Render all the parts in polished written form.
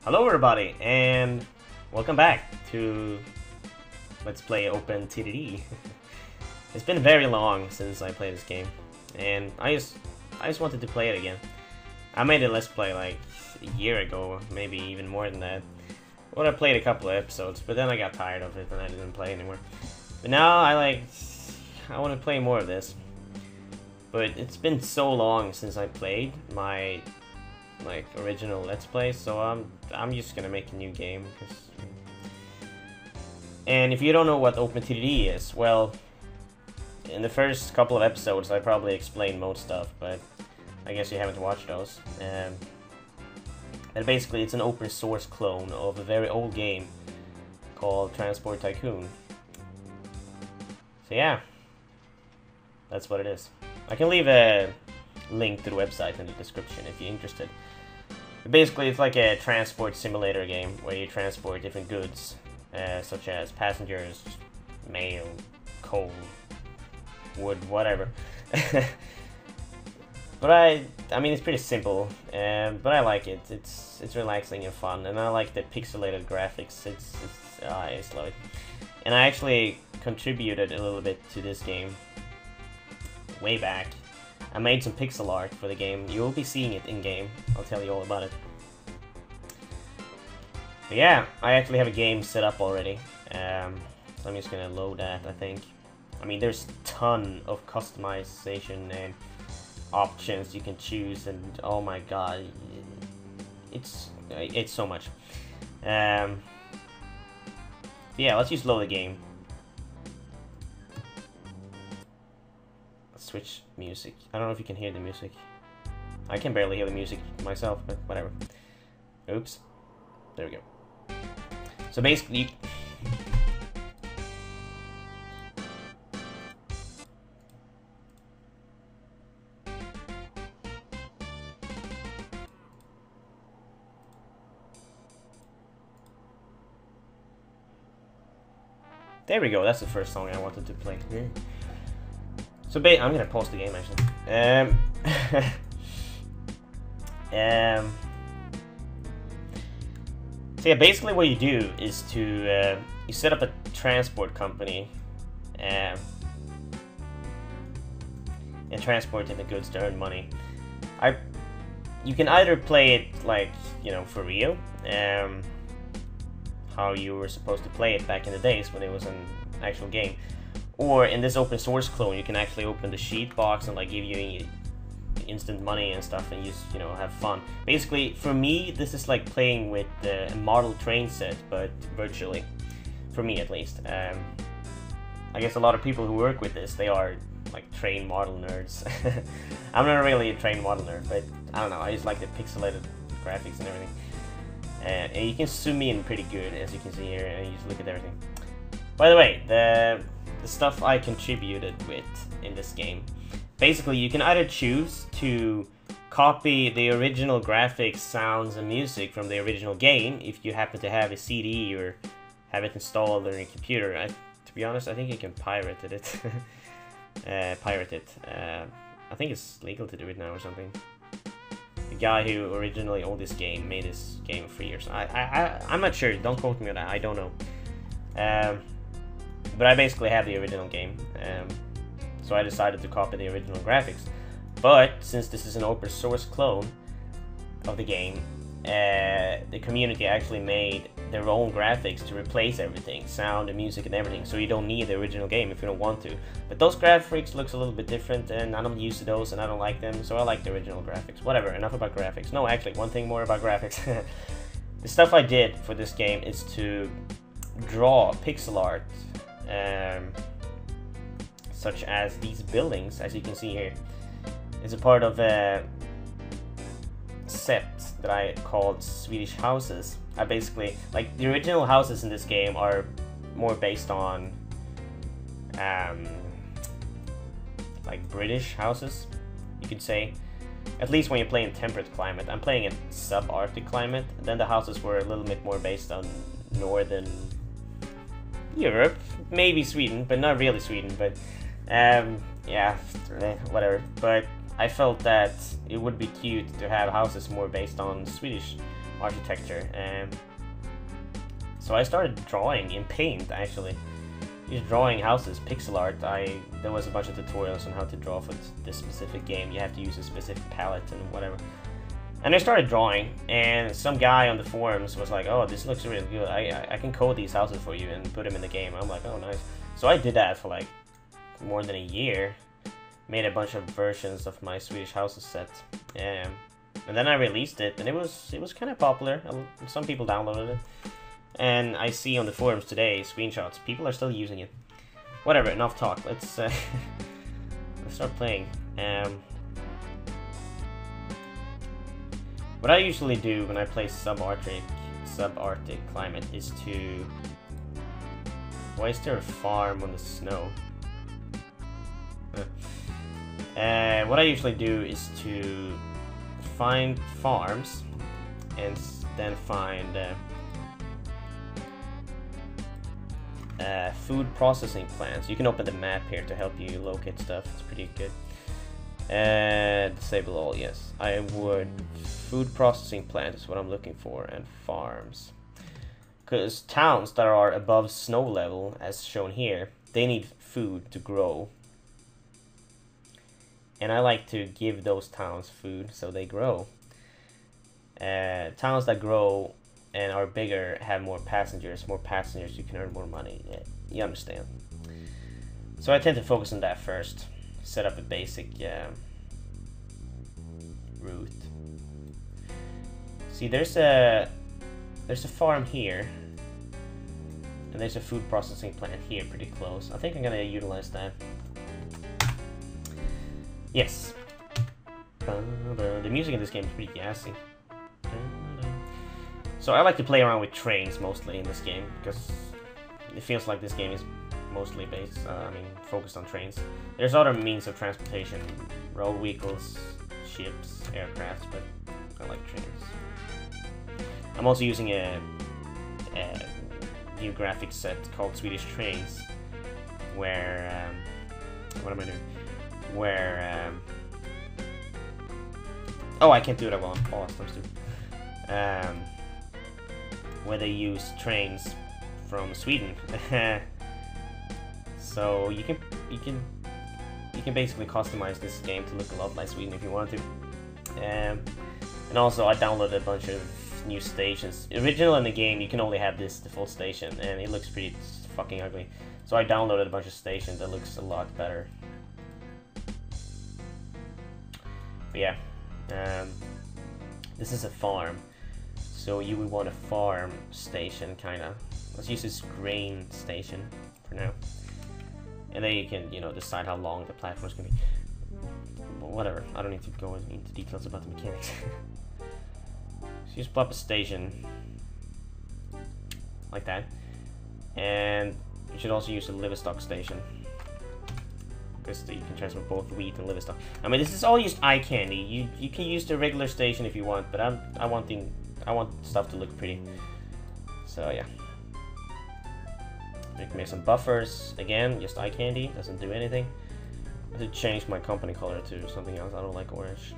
Hello everybody, and welcome back to Let's Play OpenTTD. It's been very long since I played this game, and I just wanted to play it again. I made a Let's Play like a year ago, maybe even more than that. Well, I played a couple of episodes, but then I got tired of it and I didn't play anymore. But now I want to play more of this. But it's been so long since I played my original Let's Play, so I'm just gonna make a new game. And if you don't know what OpenTTD is, well, in the first couple of episodes I probably explained most stuff, but I guess you haven't watched those. And basically it's an open source clone of a very old game called Transport Tycoon. So yeah, that's what it is. I can leave a link to the website in the description if you're interested. But basically, it's like a transport simulator game where you transport different goods, such as passengers, mail, coal, wood, whatever. But I mean, it's pretty simple, but I like it. It's relaxing and fun, and I like the pixelated graphics. I just love it. And I actually contributed a little bit to this game way back. I made some pixel art for the game. You will be seeing it in-game. I'll tell you all about it. But yeah, I actually have a game set up already. So I'm just gonna load that, I think. I mean, there's a ton of customization and options you can choose, and oh my god, it's so much. Yeah, let's just load the game. Switch music. I don't know if you can hear the music. I can barely hear the music myself, but whatever. Oops. There we go. So basically, there we go. That's the first song I wanted to play. So I'm gonna pause the game actually. So yeah, basically what you do is to you set up a transport company and transport in the goods to earn money. You can either play it like, you know, for real, how you were supposed to play it back in the days when it was an actual game. Or in this open source clone, you can actually open the sheet box and like give you instant money and stuff, and just, you know, have fun. Basically, for me, this is like playing with a model train set, but virtually. For me, at least. I guess a lot of people who work with this, they are like train model nerds. I'm not really a train model nerd, but I don't know. I just like the pixelated graphics and everything. And you can zoom in pretty good, as you can see here, and you just look at everything. By the way, the stuff I contributed with in this game. Basically, you can either choose to copy the original graphics, sounds, and music from the original game if you happen to have a CD or have it installed on your computer. To be honest, I think you can pirate it. I think it's legal to do it now or something. The guy who originally owned this game made this game free or something. I'm not sure. Don't quote me on that. I don't know. But I basically have the original game, so I decided to copy the original graphics. But since this is an open source clone of the game, the community actually made their own graphics to replace everything, sound and music and everything, so you don't need the original game if you don't want to. But those graphics looks a little bit different, and I'm not used to those, and I don't like them, so I like the original graphics. Whatever, enough about graphics. No, actually, one thing more about graphics. The stuff I did for this game is to draw pixel art, such as these buildings, as you can see here. It's a part of a set that I called Swedish houses. I basically, like, the original houses in this game are more based on like British houses, you could say. At least when you play in temperate climate. I'm playing in subarctic climate. Then the houses were a little bit more based on northern Europe, maybe Sweden, but not really Sweden. But yeah, whatever. But I felt that it would be cute to have houses more based on Swedish architecture. So I started drawing in Paint, actually. Just drawing houses, pixel art. There was a bunch of tutorials on how to draw for this specific game. You have to use a specific palette and whatever. And I started drawing, and some guy on the forums was like, "Oh, this looks really good. I can code these houses for you and put them in the game." I'm like, "Oh, nice." So I did that for like more than a year. Made a bunch of versions of my Swedish houses set, and then I released it, and it was kind of popular. Some people downloaded it. And I see on the forums today, screenshots, people are still using it. Whatever, enough talk. Let's let's start playing. What I usually do when I play subarctic climate is to... Why is there a farm on the snow? What I usually do is to find farms and then find food processing plants. You can open the map here to help you locate stuff. It's pretty good. Disable all, yes. I would. Food processing plant is what I'm looking for, and farms. Because towns that are above snow level, as shown here, they need food to grow. And I like to give those towns food so they grow. Towns that grow and are bigger have more passengers. More passengers, you can earn more money. Yeah, you understand. So I tend to focus on that first. Set up a basic route. See, there's a farm here, and there's a food processing plant here, pretty close. I think I'm gonna utilize that. Yes. The music in this game is pretty gassy. So I like to play around with trains mostly in this game, because it feels like this game is mostly based, focused on trains. There's other means of transportation, road vehicles, ships, aircrafts, but I like trains. I'm also using a new graphics set called Swedish Trains, where, what am I doing? Where, oh, I can't do it while I'm paused, I'm stupid. Where they use trains from Sweden. So you can basically customize this game to look a lot like Sweden if you want to. And also I downloaded a bunch of new stations. Original in the game you can only have this default station, and it looks pretty fucking ugly. So I downloaded a bunch of stations that looks a lot better. But yeah, this is a farm. So you would want a farm station, kinda. Let's use this grain station for now. And then you can, decide how long the platform's gonna be. Whatever, I don't need to go into details about the mechanics. So you just plop a station like that. And you should also use a livestock station, because you can transfer both wheat and livestock. I mean, this is all just eye candy. You can use the regular station if you want, but I want stuff to look pretty. So yeah. You can make some buffers. Again, just eye candy, doesn't do anything. I should change my company color to something else. I don't like orange.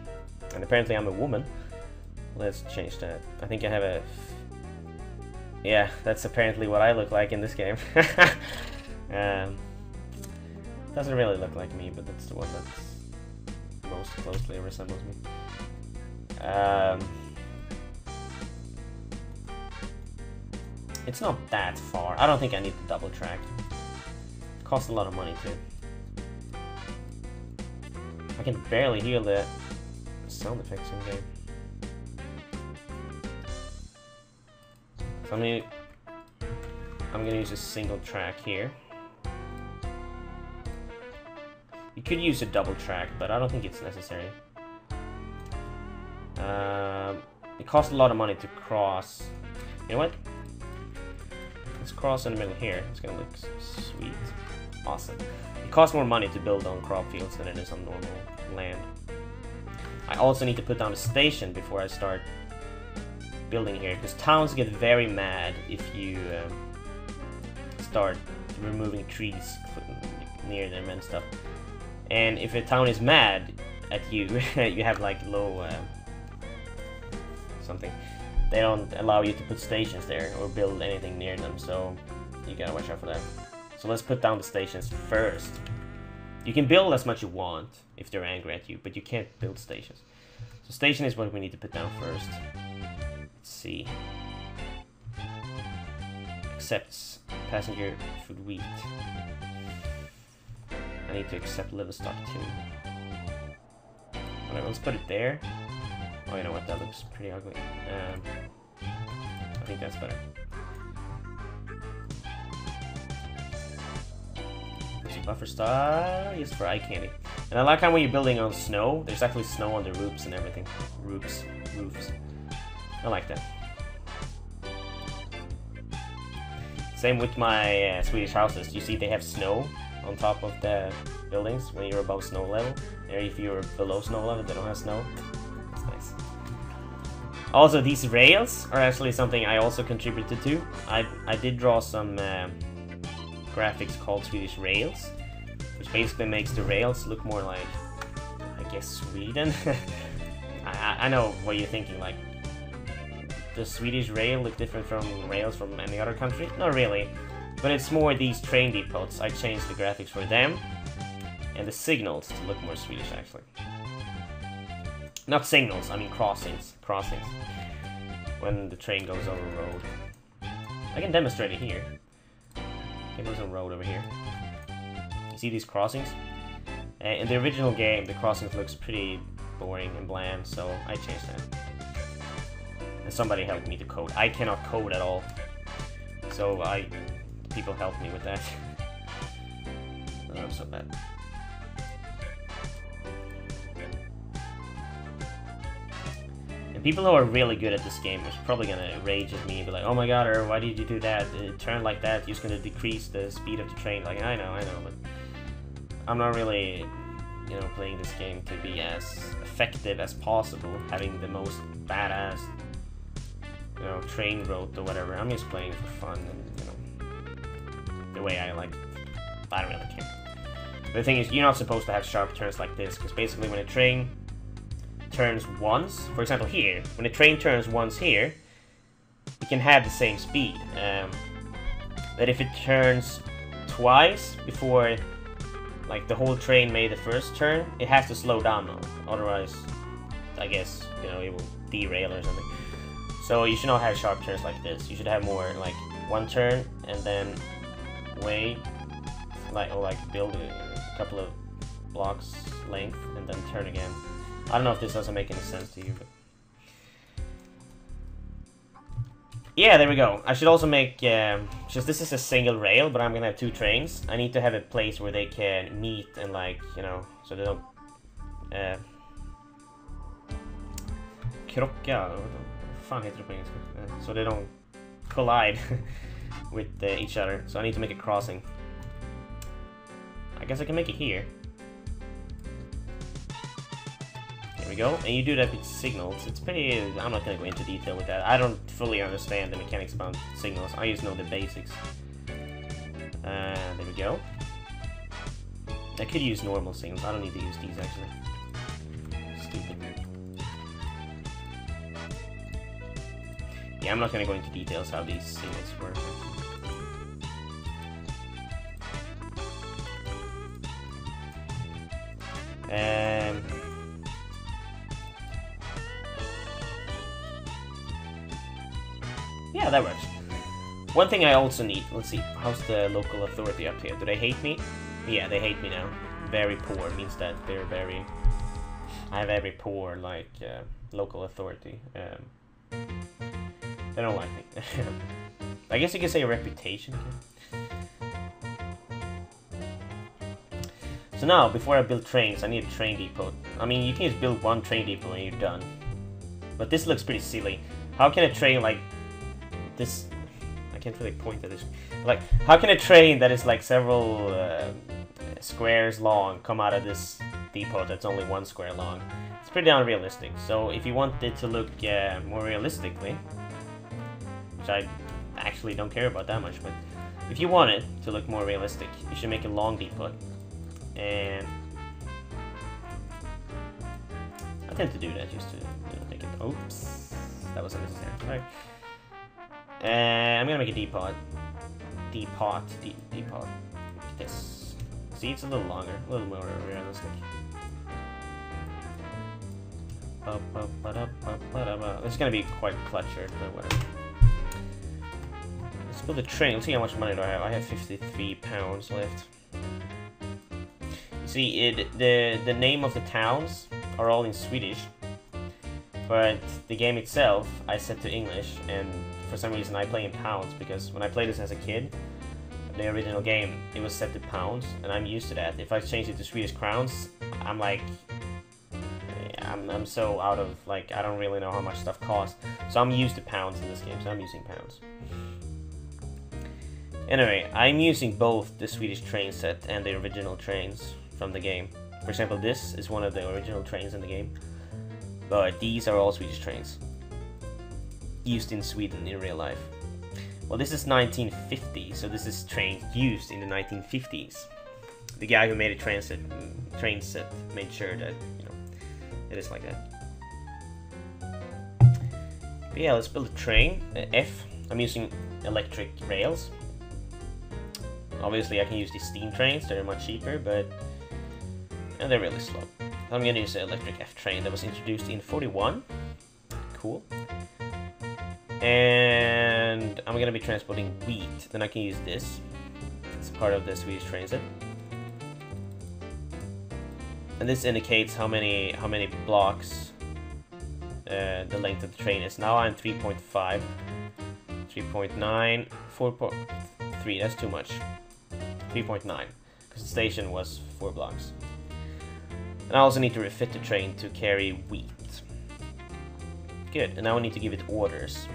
And apparently I'm a woman. Let's change that. I think I have a... Yeah, that's apparently what I look like in this game. Doesn't really look like me, but that's the one that's most closely resembles me. It's not that far. I don't think I need the double track. It costs a lot of money too. I can barely hear the sound effects in game. So I'm gonna use a single track here. You could use a double track, but I don't think it's necessary. It costs a lot of money to cross. You know what? Let's cross in the middle here. It's gonna look sweet. Awesome. It costs more money to build on crop fields than it is on normal land. I also need to put down a station before I start building here, because towns get very mad if you start removing trees near them and stuff. And if a town is mad at you, you have like low something. they don't allow you to put stations there or build anything near them, so you gotta watch out for that. So let's put down the stations first. You can build as much as you want if they're angry at you, but you can't build stations. So station is what we need to put down first. Let's see. Accepts passenger food wheat. I need to accept livestock too. Alright, let's put it there. Oh, you know what? That looks pretty ugly. I think that's better. Let's see, buffer style used for eye candy. And I like how when you're building on snow, there's actually snow on the roofs and everything. Roofs. I like that. Same with my Swedish houses. You see they have snow on top of the buildings when you're above snow level. Or if you're below snow level, they don't have snow. It's nice. Also, these rails are actually something I also contributed to. I did draw some graphics called Swedish rails, which basically makes the rails look more like, I guess, Sweden. I know what you're thinking, like, does Swedish rail look different from rails from any other country? Not really, but it's more these train depots. I changed the graphics for them and the signals to look more Swedish, actually. Not signals, I mean crossings. Crossings. When the train goes over a road. I can demonstrate it here. It goes on a road over here. You see these crossings? In the original game, the crossings looks pretty boring and bland, so I changed that. And somebody helped me to code. I cannot code at all, so people helped me with that. Not so bad. And people who are really good at this game are probably gonna rage at me and be like, "Oh my god, or why did you do that? It turned like that. You're just gonna decrease the speed of the train." Like, I know, but I'm not really, you know, playing this game to be as effective as possible, having the most badass, you know, train route or whatever. I'm just playing for fun and, you know, the way I like. I don't really care. But the thing is, you're not supposed to have sharp turns like this, because basically when a train turns once, for example here, when a train turns once here, it can have the same speed. But if it turns twice before, like, the whole train made the first turn, it has to slow down now. Otherwise, I guess, you know, it will derail or something. So you should not have sharp turns like this. You should have more like one turn and then wait, like, or like build a couple of blocks length and then turn again. I don't know if this doesn't make any sense to you, but yeah, there we go. I should also make, just this is a single rail, but I'm gonna have two trains. I need to have a place where they can meet and, like, you know, so they don't krocka. Fan heter det på engelska? So they don't collide with each other. So I need to make a crossing. I guess I can make it here. There we go. And you do that with signals. It's pretty... I'm not going to go into detail with that. I don't fully understand the mechanics about signals. I just know the basics. There we go. I could use normal signals. I don't need to use these, actually. Stupid. Yeah, I'm not going to go into details how these signals work. Yeah, that works. One thing I also need, let's see, how's the local authority up here? Do they hate me? Yeah, they hate me now. Very poor means that they're very... I have very poor, like, local authority. They don't like me. I guess you could say a reputation. So now, before I build trains, I need a train depot. I mean, you can just build one train depot and you're done. But this looks pretty silly. How can a train like this... I can't really point at this. Like, how can a train that is like several squares long come out of this depot that's only 1 square long? It's pretty unrealistic. So if you want it to look more realistically, which I actually don't care about that much, but if you want it to look more realistic, you should make a long depot. And I tend to do that just to, you know, make it. Oops. That was unnecessary. Sorry. I'm gonna make a depot. Depot. This. See, it's a little longer, a little more realistic. It's gonna be quite cluttered, but whatever. Let's build a train. Let's see how much money do I have. I have 53 pounds left. You see, the name of the towns are all in Swedish, but the game itself I set to English, and for some reason I play in pounds because when I played this as a kid, the original game, it was set to pounds, and I'm used to that. If I change it to Swedish crowns, I'm like, I'm so out of, like, I don't really know how much stuff costs. So I'm used to pounds in this game, so I'm using pounds. Anyway, I'm using both the Swedish train set and the original trains from the game. For example, this is one of the original trains in the game, but these are all Swedish trains used in Sweden in real life. Well, this is 1950, so this is trains used in the 1950s. The guy who made a train set made sure that, you know, it is like that. But yeah, let's build a train. F. I'm using electric rails. Obviously, I can use these steam trains. They're much cheaper, but they're really slow. I'm gonna use the electric F train that was introduced in 41. Cool. And I'm gonna be transporting wheat. Then I can use this. It's part of the Swedish train set. And this indicates how many blocks the length of the train is. Now I'm 3.5, 3.9, 4.3. That's too much. 3.9, because the station was 4 blocks. And I also need to refit the train to carry wheat. Good. And now I need to give it orders.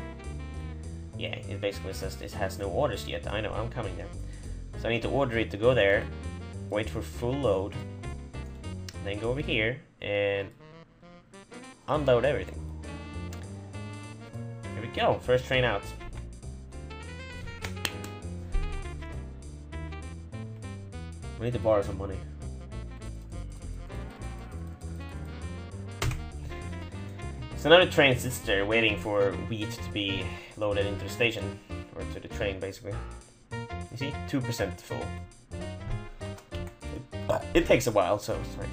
Yeah, it basically says this has no orders yet. I know, I'm coming there. So I need to order it to go there, wait for full load, then go over here and unload everything. Here we go, first train out. We need to borrow some money. So another train sits there waiting for wheat to be loaded into the station, or to the train basically. You see, 2% full. It takes a while, so sorry.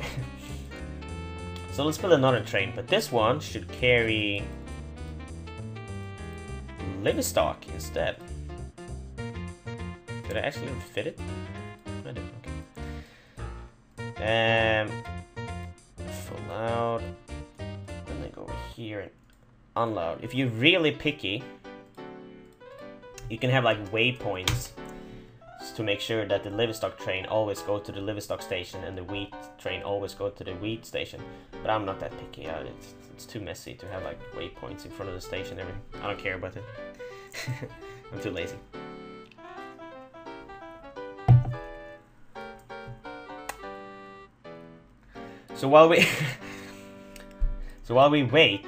So let's build another train, but this one should carry livestock instead. Did I actually fit it? I did, okay. Full out. Then I go over here and unload. If you're really picky, you can have like waypoints to make sure that the livestock train always go to the livestock station and the wheat train always go to the wheat station. But I'm not that picky. It's too messy to have like waypoints in front of the station. I don't care about it. I'm too lazy. So while we wait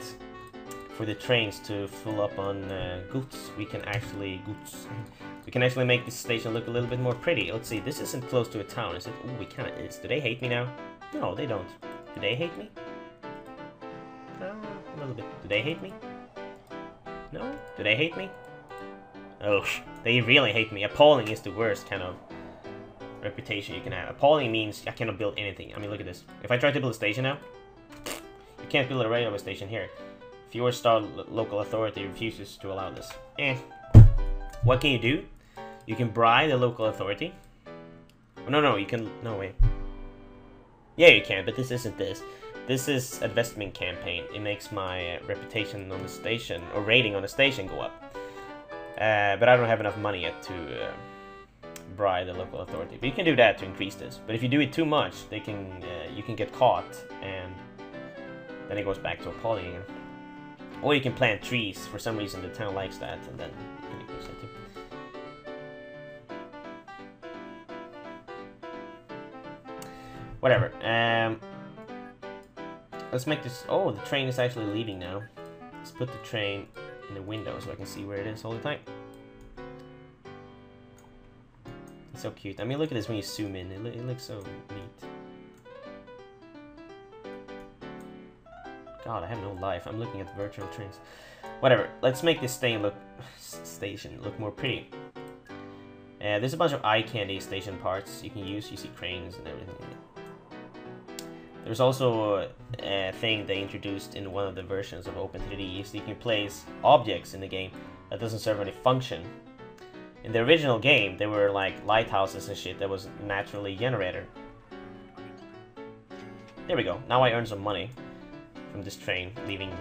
for the trains to fill up on goods, we can actually make this station look a little bit more pretty. Let's see, this isn't close to a town, is it? Ooh, it kinda is. Do they hate me now? No, they don't. Do they hate me? A little bit. Do they hate me? No? Do they hate me? Oh, they really hate me. Appalling is the worst kind of reputation you can have. Appalling means I cannot build anything. I mean, look at this. If I try to build a station now, you can't build a railway station here. If your star local authority refuses to allow this. What can you do? You can bribe the local authority. Oh, no, you can... No, wait. Yeah, you can, but this isn't this. This is a investment campaign. It makes my reputation on the station, or rating on the station, go up. But I don't have enough money yet to bribe the local authority. But you can do that to increase this. But if you do it too much, you can get caught, and then it goes back to appalling again. Or you can plant trees. For some reason, the town likes that, and then you can increase that too. Whatever. Let's make this... Oh, the train is actually leaving now. Let's put the train in the window so I can see where it is all the time. It's so cute. I mean, look at this when you zoom in. It looks so neat. God, I have no life. I'm looking at virtual trains. Whatever. Let's make this station look more pretty. There's a bunch of eye candy station parts you can use. You see cranes and everything. There's also a thing they introduced in one of the versions of OpenTTD, so you can place objects in the game that doesn't serve any function. In the original game, they were like lighthouses and shit that was naturally generated. There we go. Now I earn some money from this train, leaving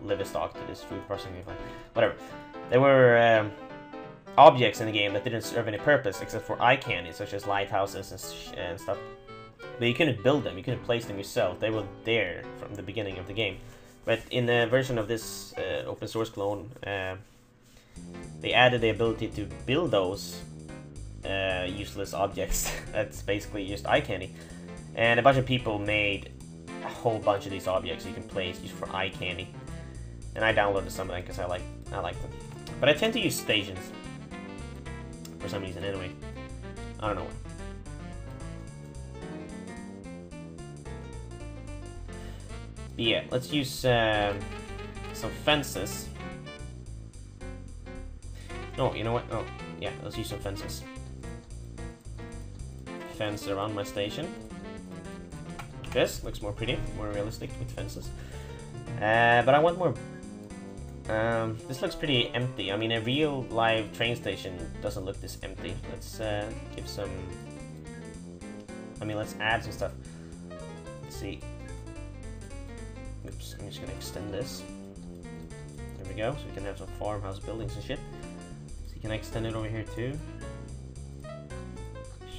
livestock to this food processing plant. Whatever. There were objects in the game that didn't serve any purpose except for eye candy, such as lighthouses and stuff. But you couldn't build them, you couldn't place them yourself. They were there from the beginning of the game. But in the version of this open source clone, they added the ability to build those useless objects. That's basically just eye candy. And a bunch of people made a whole bunch of these objects you can place just for eye candy. And I downloaded some of them because I like them. But I tend to use stations for some reason anyway. I don't know why. But yeah, let's use some fences. No, you know what? Oh, yeah, let's use some fences. Fence around my station. This looks more pretty, more realistic with fences. But I want more. This looks pretty empty. I mean, a real live train station doesn't look this empty. Let's give some. I mean, let's add some stuff. Let's see. Oops, I'm just gonna extend this. There we go, so we can have some farmhouse buildings and shit. So you can extend it over here too.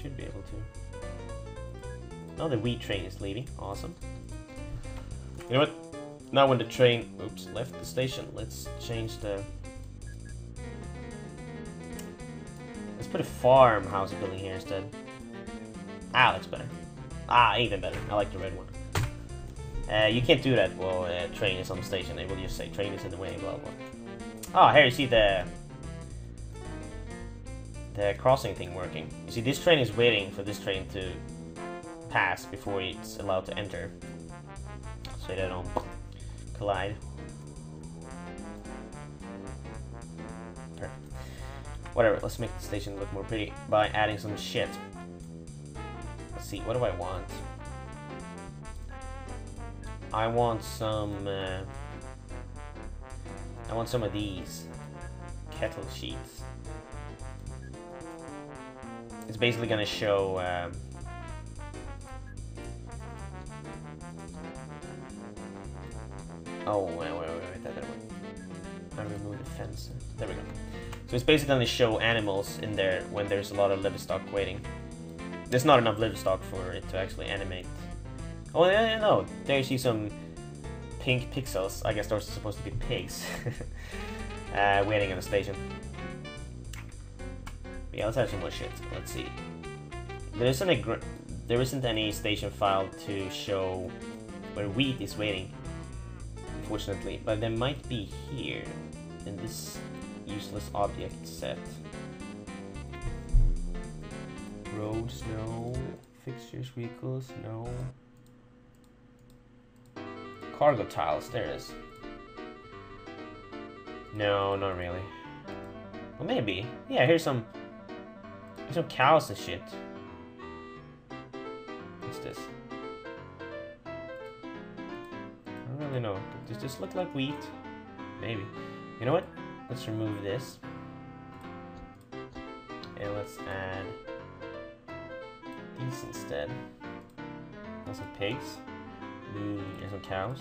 Should be able to. Oh, the wheat train is leaving. Awesome. You know what? Now when the train, oops, left the station, let's change the. Let's put a farmhouse building here instead. Ah, that's better. Ah, even better. I like the red one. You can't do that while a train is on the station. It will just say train is in the way, blah blah. Oh, here you see the crossing thing working. You see, this train is waiting for this train to pass before it's allowed to enter, so they don't collide. Perfect. Whatever. Let's make the station look more pretty by adding some shit. Let's see. What do I want? I want some of these kettle sheets. It's basically gonna show oh wait, that way. I removed the fence. There we go. So it's basically gonna show animals in there when there's a lot of livestock waiting. There's not enough livestock for it to actually animate. Oh, yeah, no. There you see some pink pixels. I guess those are supposed to be pigs. Waiting in the station. But yeah, let's add some more shit. Let's see. There isn't any station file to show where wheat is waiting, unfortunately. But there might be here, in this useless object set. Roads, no. Fixtures, vehicles, no. Cargo tiles, there it is. No, not really. Well, maybe. Yeah, here's some cows and shit. What's this? I don't really know. Does this look like wheat? Maybe. You know what? Let's remove this. And let's add these instead. And some pigs. And some cows.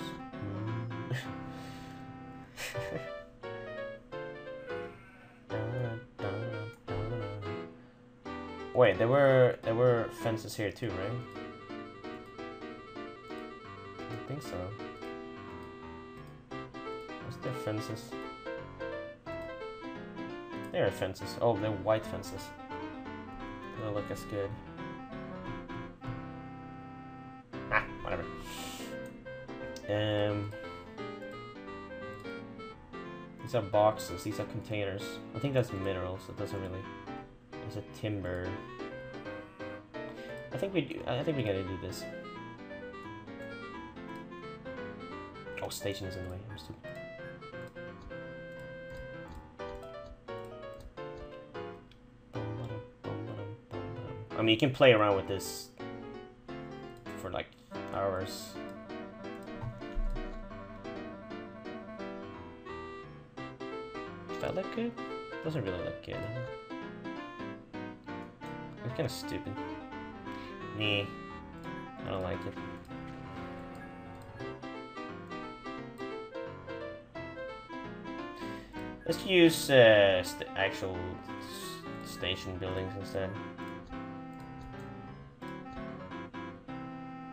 Wait, there were fences here too, right? I think so. Was there fences? There are fences. Oh, they're white fences. They don't look as good. Ah, whatever. These are boxes. These are containers. I think that's minerals. It doesn't really. There's a timber. I think we gotta do this. Oh, station is in the way. I'm stupid. I mean, you can play around with this for like hours. Does that look good? Doesn't really look good. It's kind of stupid. Nah, I don't like it. Let's use actual station buildings instead.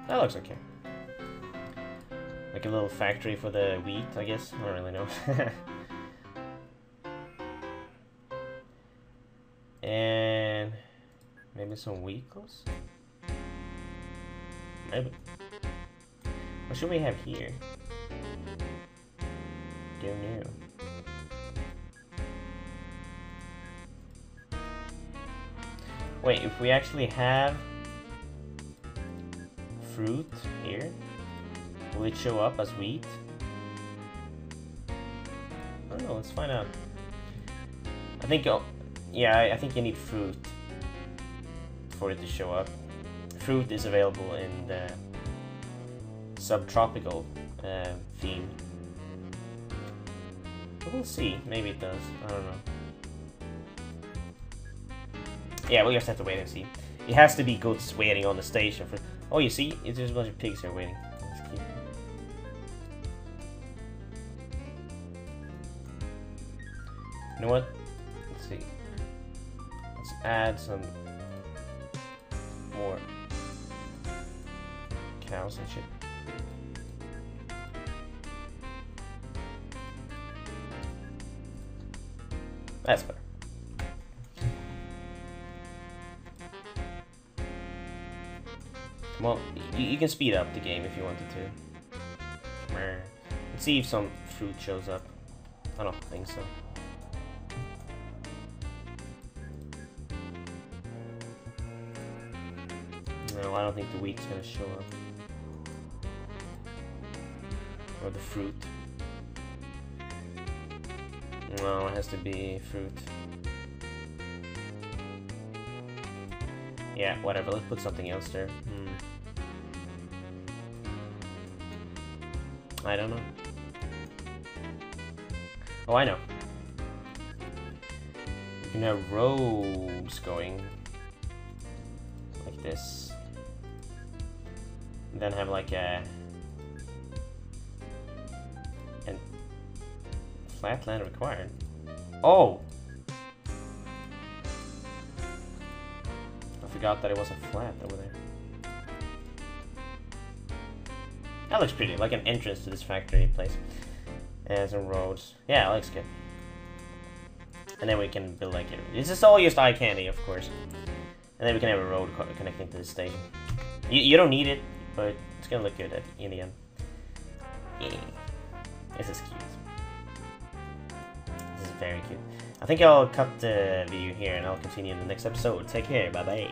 That looks okay. Like a little factory for the wheat, I guess. I don't really know. And maybe some vehicles? Maybe. What should we have here? Don't know. Wait, if we actually have fruit here, will it show up as wheat? I don't know, let's find out. I think, yeah, I think you need fruit for it to show up. Fruit is available in the subtropical theme. But we'll see, maybe it does, I don't know. Yeah, we'll just have to wait and see. It has to be goods waiting on the station for... Oh, you see? There's a bunch of pigs here waiting. That's cute. You know what? Let's see. Let's add some more cows and shit. That's better. Well, you can speed up the game if you wanted to. Let's see if some fruit shows up. I don't think so. No, I don't think the wheat's gonna show up. Or the fruit. No, it has to be fruit. Yeah, whatever, let's put something else there. I don't know. Oh, I know. You can have rows going like this. And then have like a flat land required. Oh! I forgot that it wasn't flat over there. That looks pretty, like an entrance to this factory place. And some roads. Yeah, it looks good. And then we can build like it. This is all just eye candy, of course. And then we can have a road connecting to the station. You don't need it, but it's gonna look good in the end. Yeah. This is cute. This is very cute. I think I'll cut the video here and I'll continue in the next episode. Take care, bye bye.